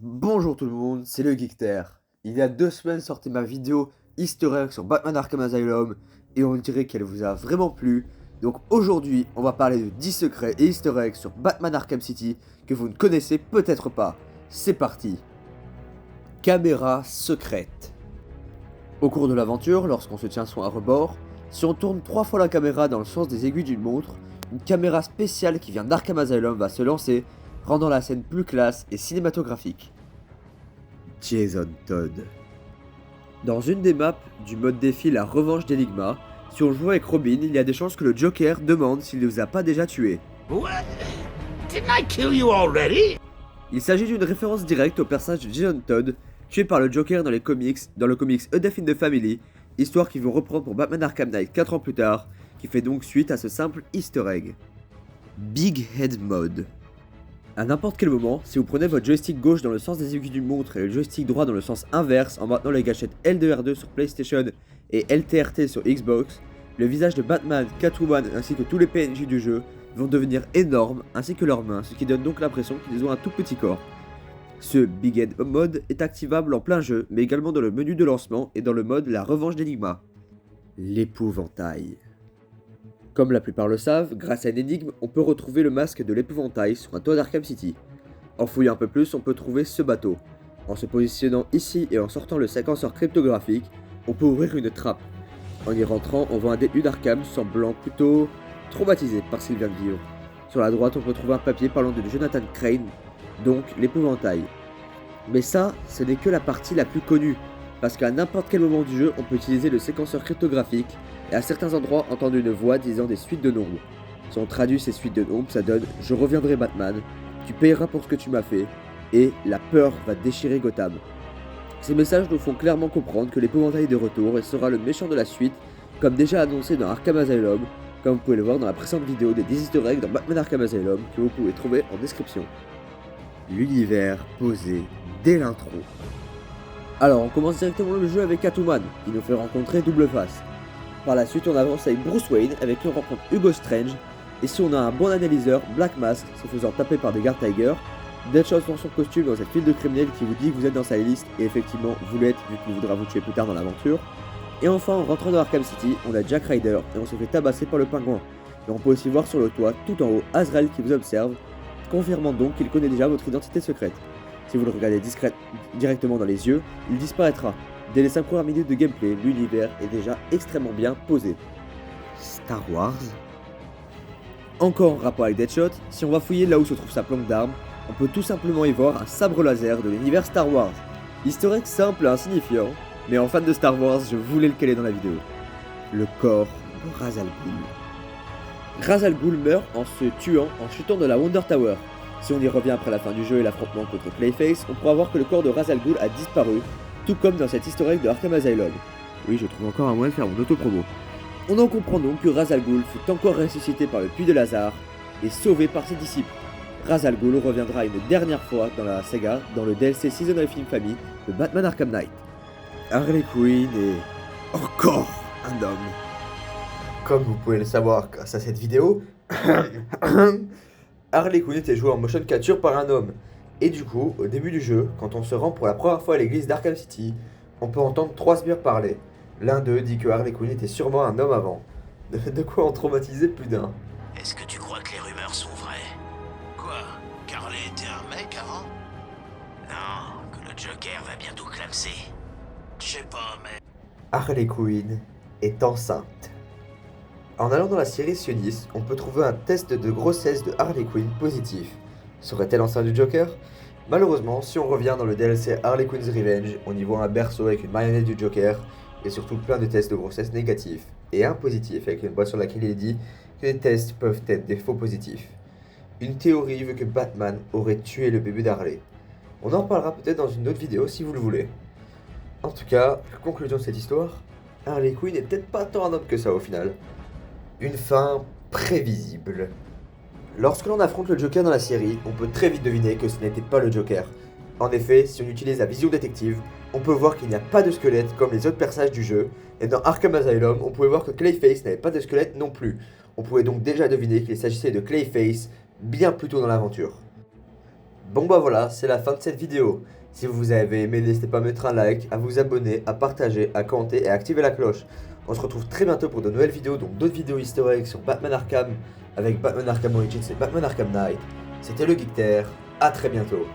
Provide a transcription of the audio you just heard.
Bonjour tout le monde, c'est le Geekter. Il y a 2 semaines sortait ma vidéo Easter egg sur Batman Arkham Asylum et on dirait qu'elle vous a vraiment plu. Donc aujourd'hui, on va parler de 10 secrets et Easter eggs sur Batman Arkham City que vous ne connaissez peut-être pas. C'est parti. Caméra secrète. Au cours de l'aventure, lorsqu'on se tient son à rebord, si on tourne 3 fois la caméra dans le sens des aiguilles d'une montre, une caméra spéciale qui vient d'Arkham Asylum va se lancer, rendant la scène plus classe et cinématographique. Jason Todd. Dans une des maps du mode défi La Revanche d'Enigma, si on joue avec Robin, il y a des chances que le Joker demande s'il ne vous a pas déjà tué. What? Didn't I kill you already? Il s'agit d'une référence directe au personnage de Jason Todd, tué par le Joker dans le comics A Death in the Family, histoire qu'ils vont reprendre pour Batman Arkham Knight 4 ans plus tard, qui fait donc suite à ce simple easter egg. Big Head Mode. À n'importe quel moment, si vous prenez votre joystick gauche dans le sens des aiguilles d'une montre et le joystick droit dans le sens inverse en maintenant les gâchettes L2R2 sur PlayStation et LTRT sur Xbox, le visage de Batman, Catwoman ainsi que tous les PNJ du jeu vont devenir énormes ainsi que leurs mains, ce qui donne donc l'impression qu'ils ont un tout petit corps. Ce Big Head Mode est activable en plein jeu, mais également dans le menu de lancement et dans le mode La Revanche d'Enigma. L'épouvantail. Comme la plupart le savent, grâce à une énigme, on peut retrouver le masque de l'épouvantail sur un toit d'Arkham City. En fouillant un peu plus, on peut trouver ce bateau. En se positionnant ici et en sortant le séquenceur cryptographique, on peut ouvrir une trappe. En y rentrant, on voit un détenu d'Arkham semblant plutôt traumatisé par ce qu'il vient de vivre. Sur la droite, on peut trouver un papier parlant de Jonathan Crane, donc l'épouvantail. Mais ça, ce n'est que la partie la plus connue, parce qu'à n'importe quel moment du jeu, on peut utiliser le séquenceur cryptographique et à certains endroits entendre une voix disant des suites de nombres. Si on traduit ces suites de nombres, ça donne « Je reviendrai Batman, tu payeras pour ce que tu m'as fait, et la peur va déchirer Gotham ». Ces messages nous font clairement comprendre que l'épouvantail est de retour et sera le méchant de la suite, comme déjà annoncé dans Arkham Asylum, comme vous pouvez le voir dans la précédente vidéo des 10 easter eggs dans Batman Arkham Asylum que vous pouvez trouver en description. L'univers posé dès l'intro. Alors on commence directement le jeu avec Catwoman, qui nous fait rencontrer Double Face. Par la suite on avance avec Bruce Wayne, avec qui on rencontre Hugo Strange, et si on a un bon analyseur, Black Mask, se faisant taper par des gardes Tiger, Deadshot dans son costume dans cette file de criminels qui vous dit que vous êtes dans sa liste, et effectivement vous l'êtes vu qu'il voudra vous tuer plus tard dans l'aventure. Et enfin en rentrant dans Arkham City, on a Jack Ryder, et on se fait tabasser par le pingouin. Et on peut aussi voir sur le toit, tout en haut, Azrael qui vous observe, confirmant donc qu'il connaît déjà votre identité secrète. Si vous le regardez directement dans les yeux, il disparaîtra. Dès les 5 premières minutes de gameplay, l'univers est déjà extrêmement bien posé. Star Wars. Encore en rapport avec Deadshot, si on va fouiller là où se trouve sa planque d'armes, on peut tout simplement y voir un sabre laser de l'univers Star Wars. Easter egg simple et insignifiant, mais en fan de Star Wars, je voulais le caler dans la vidéo. Le corps de Ra's al Ghul. Ra's al Ghul meurt en se tuant en chutant de la Wonder Tower. Si on y revient après la fin du jeu et l'affrontement contre Clayface, on pourra voir que le corps de Ra's al Ghul a disparu, tout comme dans cet easter egg de Arkham Asylum. Oui, je trouve encore un moyen de faire mon auto-promo. On en comprend donc que Ra's al Ghul fut encore ressuscité par le puits de Lazare et sauvé par ses disciples. Ra's al Ghul reviendra une dernière fois dans la saga, dans le DLC Season of Infamy de Batman Arkham Knight. Harley Quinn est encore un homme. Comme vous pouvez le savoir grâce à cette vidéo, Harley Quinn était jouée en motion capture par un homme. Et du coup, au début du jeu, quand on se rend pour la première fois à l'église d'Arkham City, on peut entendre 3 sbires parler. L'un d'eux dit que Harley Quinn était sûrement un homme avant. De quoi en traumatiser plus d'un. Est-ce que tu crois que les rumeurs sont vraies? Quoi? Carly était un mec avant? Non, que le Joker va bientôt clamser. Je sais pas, mais... Harley Quinn est enceinte. En allant dans la série sioniste, on peut trouver un test de grossesse de Harley Quinn positif. Serait-elle enceinte du Joker? Malheureusement, si on revient dans le DLC Harley Quinn's Revenge, on y voit un berceau avec une marionnette du Joker, et surtout plein de tests de grossesse négatifs, et un positif avec une boîte sur laquelle il est dit que les tests peuvent être des faux positifs. Une théorie veut que Batman aurait tué le bébé d'Harley. On en parlera peut-être dans une autre vidéo si vous le voulez. En tout cas, conclusion de cette histoire, Harley Quinn n'est peut-être pas tant un homme que ça au final. Une fin prévisible. Lorsque l'on affronte le Joker dans la série, on peut très vite deviner que ce n'était pas le Joker. En effet, si on utilise la vision détective, on peut voir qu'il n'y a pas de squelette comme les autres personnages du jeu, et dans Arkham Asylum, on pouvait voir que Clayface n'avait pas de squelette non plus. On pouvait donc déjà deviner qu'il s'agissait de Clayface bien plus tôt dans l'aventure. Bon bah voilà, c'est la fin de cette vidéo. Si vous avez aimé, n'hésitez pas à mettre un like, à vous abonner, à partager, à commenter et à activer la cloche. On se retrouve très bientôt pour de nouvelles vidéos, donc d'autres vidéos historiques sur Batman Arkham, avec Batman Arkham Origins et Batman Arkham Knight. C'était le Geek Terre, à très bientôt.